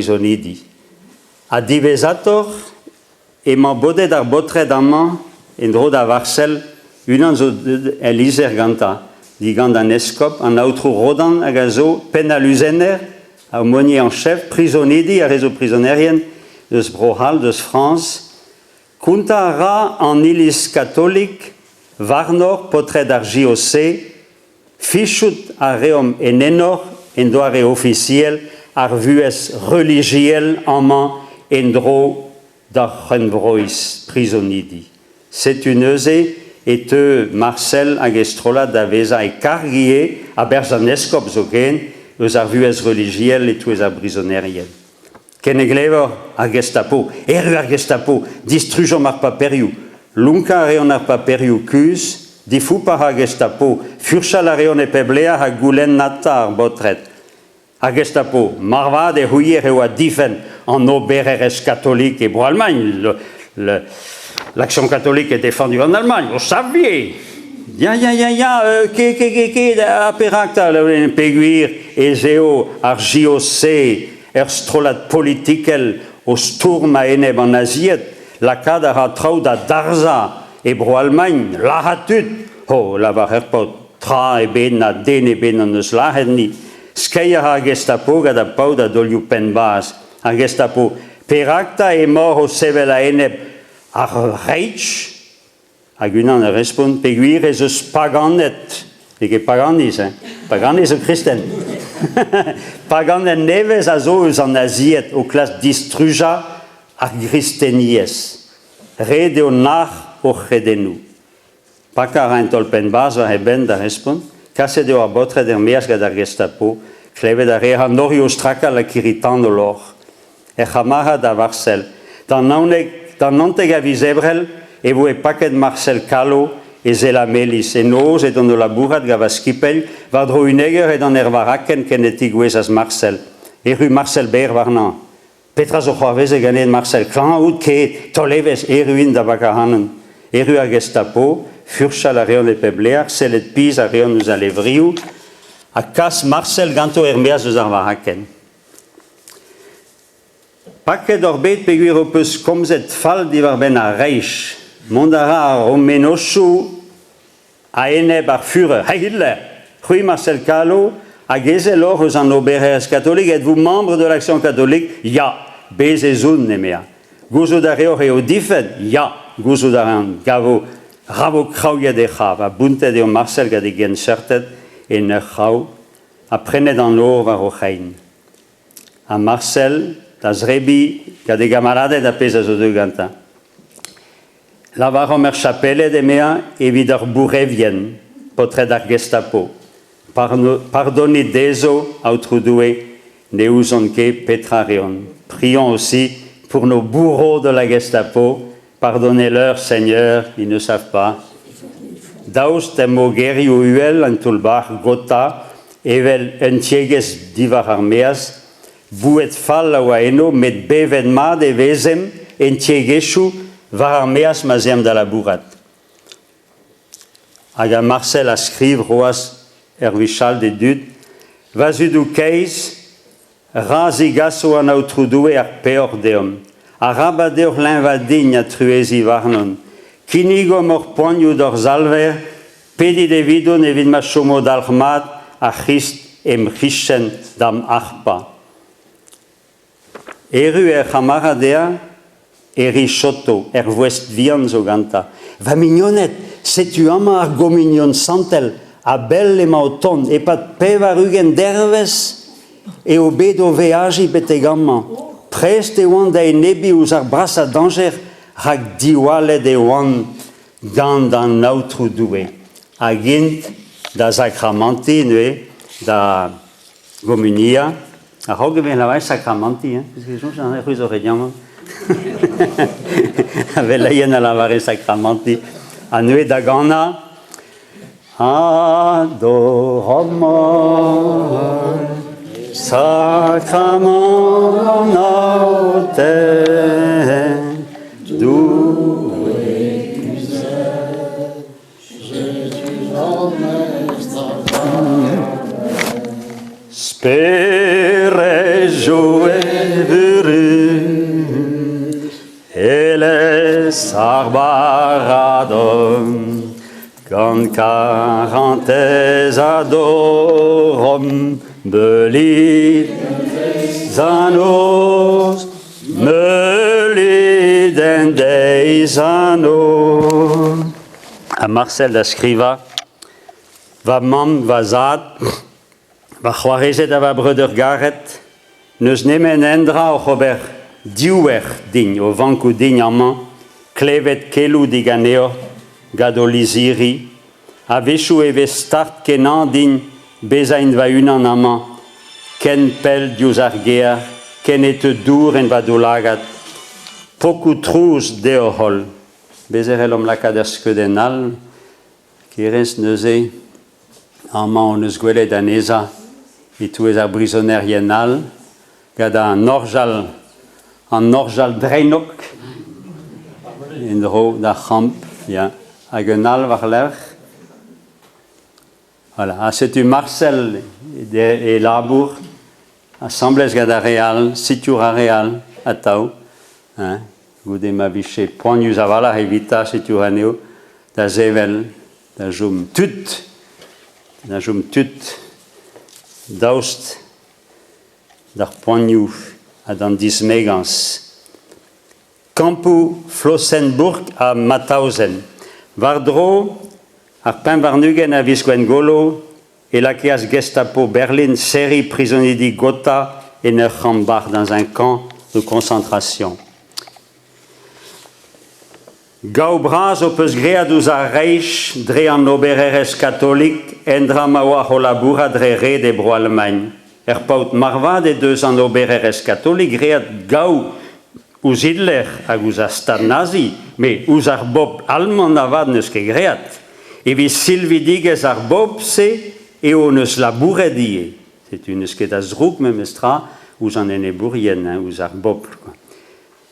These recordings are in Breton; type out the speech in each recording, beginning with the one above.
prisonidi. A divesator, e ma bode dar botre d'amant, en dro da Varsel, unan zo elizer ganta, di gant an eskop, an autro rodan hag a zo pen a luzener, a aumonier en chef, prisonidi a rezo prisonerien, deus Brohal, deus France, kunta ra an ilis katolik, varnor potre d'ar JOC, fichut a reom en enor, en doare officiel, ar vues religiel amant en dro d'ar renbrois prisonidi. C'est une euse et Marcel Agestrola d'Aveza et Carguier à Berzanescop zogen, eus ar vues religiel et tous ar brisonnerien. Keneglever ar Gestapo, ar Gestapo, distrujon ar paperiou, lunka reon ar paperiou cus, difu par ar Gestapo, furchal reon e peblea ha goulen nata ar botret. Ar Gestapo, marvad e houier eo a difen en obereres catholique et pour Allemagne. L'action catholique est défendue en Allemagne, vous saviez. Aperacta, peguir, ezeo, ar JOC, strolat politikel, o sturm a eneb en Aziet, la cadre a trau da Darza, et bro Allemagne, la hatut, la var herpot, tra e ben a den e ben an eus la ni. Skeier a Gestapo gada pau da doliu pen bas, a Gestapo, peracta e mor o sevel a eneb, ar reitch, hag unan a respond, peguir ez eus paganet, ege paganis, paganis o kristen. Paganet nevez a zo eus an Aziet, o klas distruja ar kristenies. Rede o nar o chedenou. Pakar a entol pen bas va eben da respond, kase deo a botre der meas gad ar Gestapo, kleve da reha norio straka la kiritan o lor. E chamaha da Varsel. Dan nanteg a vizebrel, e vo e paket Marcel Calo, e zela melis, e noz et an la bourrat gava skipel, var dro uneger et an varaken ken etigouez as Marcel. E ru Marcel Ber varnan. Petra zo c'hoarvez e ganet Marcel Klan out ket tolevez e ruin da bakahanen. E ru a Gestapo, furchal a reon e peblear, selet piz a reon eus a levriou, a kas Marcel ganto ermeaz eus ar varaken. Paket orbet peguir o peus komzet fall divar ben a reich, mondara a romenochou a eneb ar Führer, ha Hitler, Rui Marcel Calo, a gezelor eus an obereres catholique, êtes-vous membre de l'Action catholique? Ya, bezezoun nemea. Gouzo da reor eo difet? Ya, gouzo da reon gavo, ravo kraouiet e chav, a buntet eo Marcel gade gen certet, e ne chao, a prenet an lor var o chein. A Marcel, da zrebi, gade gamaradet a pez a zo de ganta. La var omer chapelle de mea, evit ar bourrevien, potre d'ar Gestapo. Pardonnez deso, autroudoue, neuzonke petrarion. Prions aussi pour nos bourreaux de la Gestapo. Pardonnez-leur, Seigneur, ils ne savent pas. Daus temo geri o uel an tulbar gota, evel entieges divar armeas, bouet fall a eno met beven mad e vezem entiegeshu var armeas mazem da la bourrat. Hag a Marcel a skriv roas ervichal de dud, vazudou keiz, razigas o an autroudoue ar peor deom, a rabadeur l'invadign a truezi varnon, kinigo mor poignou d'or zalver, pedi de vidon evit ma chomo d'alchmat, a Christ em Christen dam arpa. Eru chamaradea, eri choto, voest vian zo ganta. Va mignonet, setu ama ar gomignon santel, a belle ma o ton, e pat pevarugen derves, e o bedo veagi betegamma. Prest e oan da e nebi ouz ar bras a danger, rak diwale de oan gant an nautru doue. A gint da sacramenti, da gomunia, a roge ben la vai sacramenti, parce que j'en ai ruz orediamant. Ave la yen a la vare sacramenti. A nue da gana, adorama sacrament nauten doué spere jouer arbaradum, cancarantes adorum, belit zanos, melidendei anos. À Marcel d'Escriva, va mam, va zad, va choarezet a va brøder garet, neus nemen endra o chober diouer dign, o vankou dign amman, klevet kelou diganeo, gado liziri, a vechou eve start kenan dign, bezain va unan amman, ken pel diouz ar gear, ken ete dour en va doulagat, pokou trouz deo hol, bezerel om lakaderske den al, kerez neuze, amman on eus gwelet an eza, et tous les brisonniers yenal, gada an orjal dreinok, en dro da champ, ja, hag un al war l'erch. Voilà, c'est du Marcel et Labour, assemblée gada real, situra real, à tau, hein, goude ma viché, point nous avala evita situraneo, da zevel, da jum tut, daoust d'ar poignou a dan dismegans. Kampu Flossenburg a Mauthausen. Vardro, ar pen varnugen a visgwen golo, et la keas Gestapo Berlin, série prisonnier di Gotha et Neuchambach dans un camp de concentration. Gau braz o peus greadouz ar reich, dre an obereres katolik, endra maoa ho laboura dre re de bro Allemagne. Paut marva de deus an obereres katolik, gread gau ouz Hitler hag ouz ar stad nazi, me ouz ar bob allemand avad neus ket gread. Evi silvidigez ar bob se, eo neus labouret die. C'est une neus ket a zrouk me mestra, ouz an ene bourien, ouz ar bob.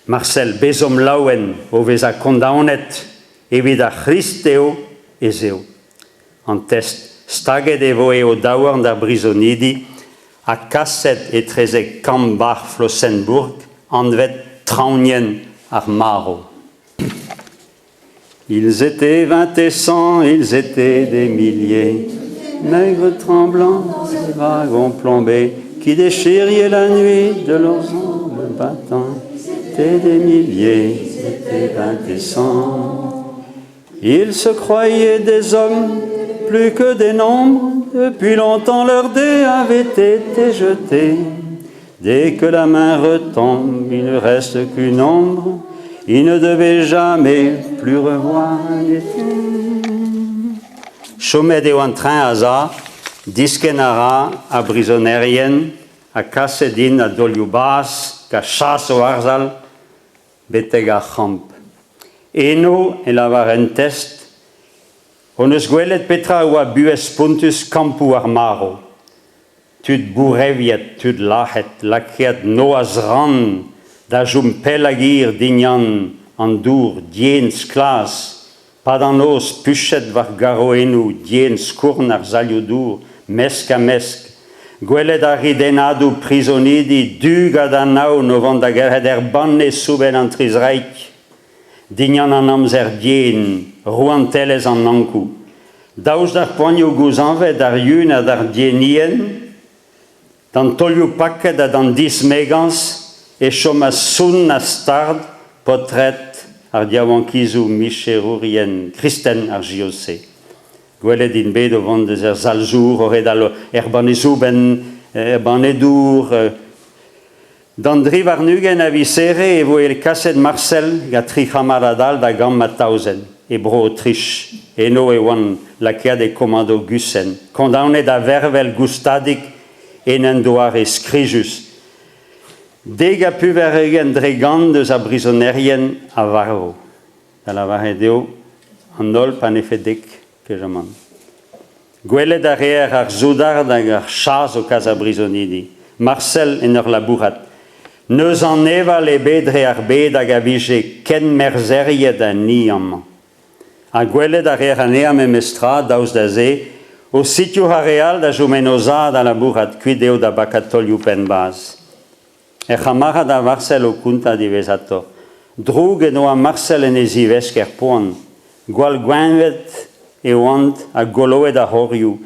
Marcel bezom laouen o vez a kondaonet evit a Christeo ezeo. An test staget evo eo daouarn d'ar brisonidi a kasset et trezek Kambach Flossenburg anvet traunien ar maro. Ils étaient 20 et 100, ils étaient des milliers, maigres tremblants, ces wagons plombés qui déchiraient la nuit de leurs ongles battants. C'était des milliers, c'était 20 et 100. Ils se croyaient des hommes, plus que des nombres. Depuis longtemps leur dé avait été jeté. Dès que la main retombe, il ne reste qu'une ombre. Ils ne devaient jamais plus revoir l'été. Chomet eo an train aza, diskenara a brisonnerien, a kassedin a dolioubas, ka chas o arzal, beteg a champ. Eno e lavar en test, on eus gwelet petra oa bues puntus kampu ar maro. Tud boureviet, tud lahet, lakiet noaz ran, da jum pelagir dignan an dour diens klas, pa dan os puchet var garo enu, diens kourn ar zalio dour, mesk a mesk, gwelet a ridenadou prisonidi, dugad a nao no vant da gerhet banne souben an trizreik, dignan an amzer dien, rouantelez an nankou. Daouz d'ar poigno gouz anvet ar yun a d'ar dienien, dan tolio paket a dan dismegans, e chom a soun a stard, potret ar diawankizou micherourien, Kristen ar jiose. Gwelet din bet o vant deus ar zalzour, o red al banezou banedour. Dan driv ar nugen a visere e vo el kaset Marcel ga tri chamaradal da gant Mauthausen, e bro Autriche, eno e oan lakiad e komando gusen. Kondaonet a vervel gustadik en en doar e skrijus. Deg a puveregen dregant deus a brisonnerien a varro. Da la varedeo an ol pan efedek ke jaman. Gwelet a reer ar zoudard hag ar chaz o kaz a brisonidi. Marcel en ur labourat. Neus an eval e bedre ar bed hag a vije ken merzeriet a ni amman. A gwelet a reer an ea me mestra daouz da ze, o sitiu a real da jomenoza da labourat kuideo da bakatol youpen baz. E chamara da Marcel o kunta divezato. Droge no a Marcel en ezivesk poan. Gwal gwenvet e oant a goloet a horiou.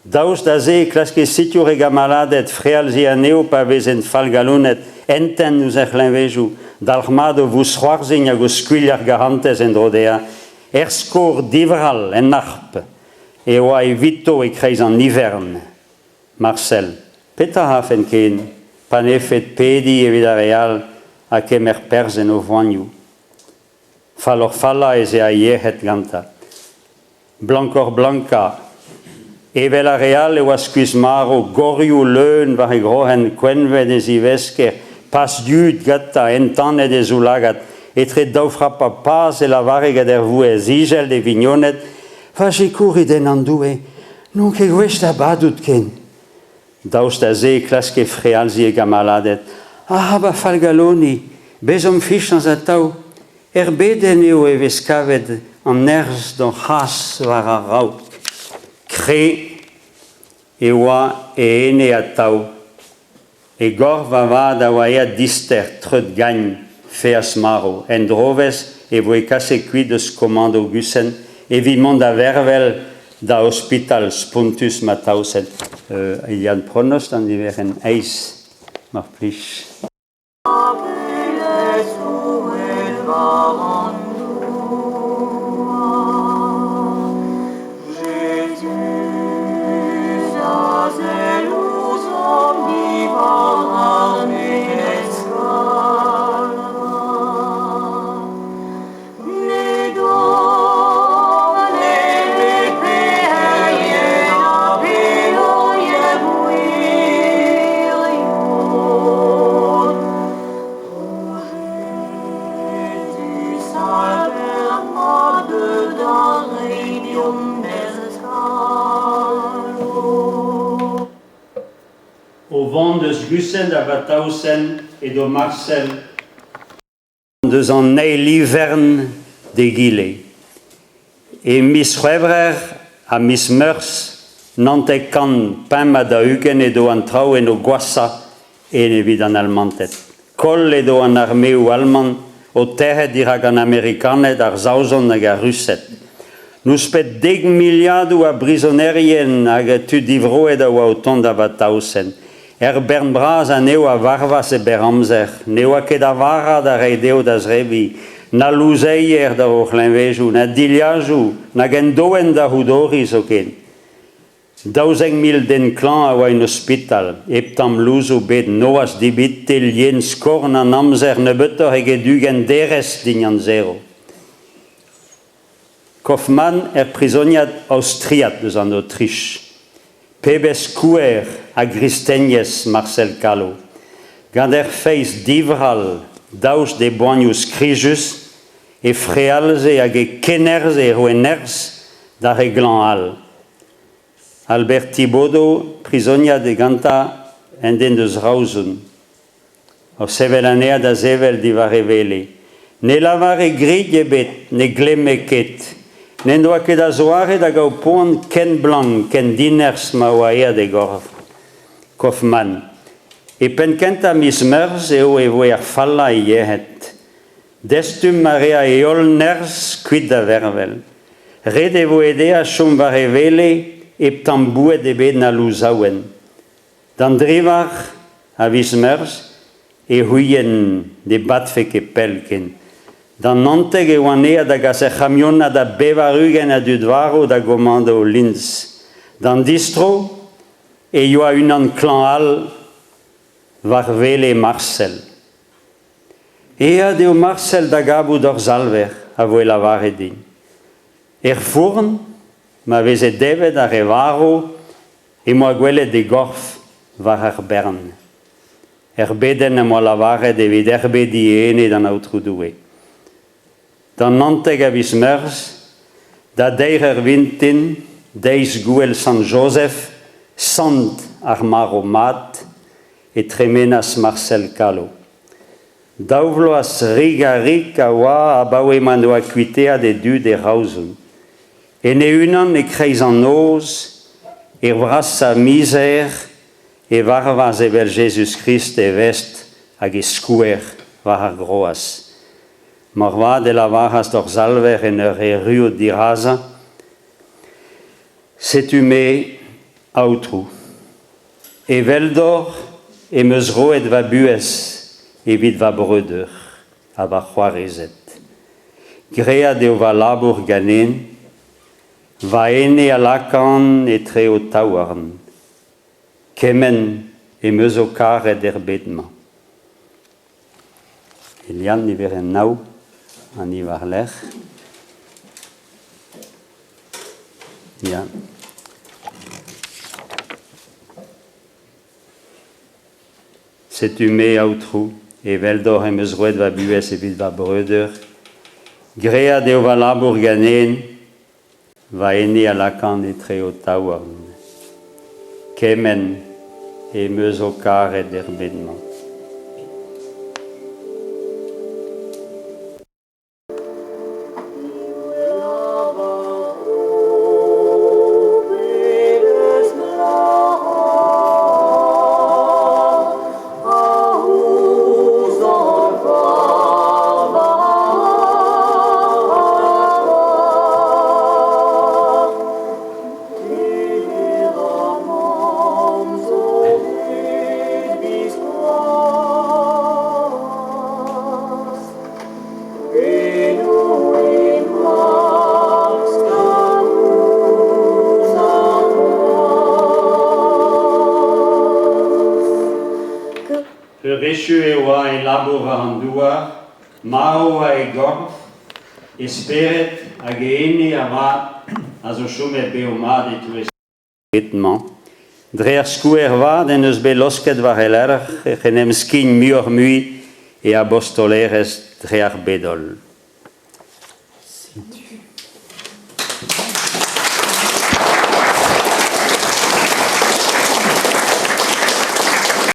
Daous da ze klaske situ rega maladet frealzi a neo pa vezen falgalonet enten nous l'envejou. Dalchmado vus c'hoarzin a go skuiliar garantez en drodea. Skor divral en arp. E oa e vito e kreiz an hivern. Marcel, peta hafen ken, pan efet pedi e vida real a kemer perzen o voaniou. Falor falla e ze a yehet ganta. Blancor blanca, Evela real e oas maro goriou leun var e grohen kwenvet e zivesker, pas dud gata entanet e zoulagat, etre daufra pa pas e la varegat er vous e zigel de vignonet, va je courir den andoue, non que gwech da badout ken. Daous da ze klaske frealzi e gamaladet, ba falgaloni, bezom fich dans a tau, beden eo e veskavet an nerz don chas var a rauk. Kre e oa e ene a tau, e gor va vad a oa ea dister treut gagne feas maro, en droves e voe kase kuit deus komando gusen, e vimond a vervel da hospital spuntus matausen. Il y a un pronost an diver en eis, mar plich. Au vent de Gussen d'Abatausen et de Marcel, de en ney l'hiverne des Guillet. Et Miss Revrer à Miss Meurs, nante kan pam da Hugen et do an trau en o guassa et ne vid an almantet. Kol et do an armée ou allemand, o terre d'Irak an amerikanet ar zauzon hag a russet. Nous pet 10 miliardou a brisonerien hag a tu divroet a oa o ton d'Abatausen. Bern braz a neo a varvas e beramzer, neo a ket a vara da reideo da zrevi, na louzeier da o'ch l'envejou, na diliajou, na gendoen da houdoriz o ken. 12.000 den klan a oa in hospital, eptam louzou bet noas dibit tel yen skorn an amzer ne betor ege dugen deres dignan zero. Kaufmann prisoniat austriat deus an Autriche. Pebes kouer a Gristenies Marcel Calo. Gant feiz divral daous de boanius krijus e frealze hag e keners e roeners da reglan al. Albert Thibaudot prisonia de ganta en den deus rauzen. O sevel anea da zevel di va revele. Ne lavare grid ebet, ne glemme ket. Nen doa ket a zoare da gau poan ken blanc, ken diners ma oa ea de gorv. Kaufmann. E pen kenta Miss Meurs eo e voe ar falla e yehet. Destum marea e ol ners kuit da vervel. Red e voe dea chom va revele eptam bouet e bet na louzaouen. Dan drivar a Miss Meurs e huyen de batfek e pelken. Dan nanteg e oanea da gas e chamiona da bevarugen a dudvaro da gomando Linz. Dan distro e io a unan clan al var vele Marcel. Ea deo Marcel da gabou d'or zalver a voe la vare din. Fourn ma veze devet a revaro e moa gwele de gorf var ar bern. Beden a moa la vare de vid erbedi ene dan autru doue. Dan nanteg a vis Meurs, da deir vintin, deis gouel San Joseph, sant ar maro mat, e tremenas Marcel Calo. Dauvlo as riga rik a oa a baoe mano a kuitea de du de rauzen. E ne unan e kreiz an oz, e vras sa miser, e varvaz evel Jesus Christ e vest hag e skouer var ar groas. morva de la varas dorsalver en rio d'Irasa, setume autru. E veldor e meus roet va bues evit va bröder, a va c'hoarezet. Grea deo va labour ganen, va ene a lakan e treo taouarn, kemen e meus o karet bedma. Elian niver en nau, an i var l'er. Ja. Setume autru, e veldor e meus roet va bues evit va bröder, Grea deo va labour ganen, va ene a lakan e treo taouarn, kemen e meus o karet bedma. Rechuewa e labora an douar, maoa e gorf, esperet hag ene a va a zo chomet beomad e tourist. Dreer skouer vad en eus belosket war eler, e genem skin muur mui e a bostoleres dreer bedol.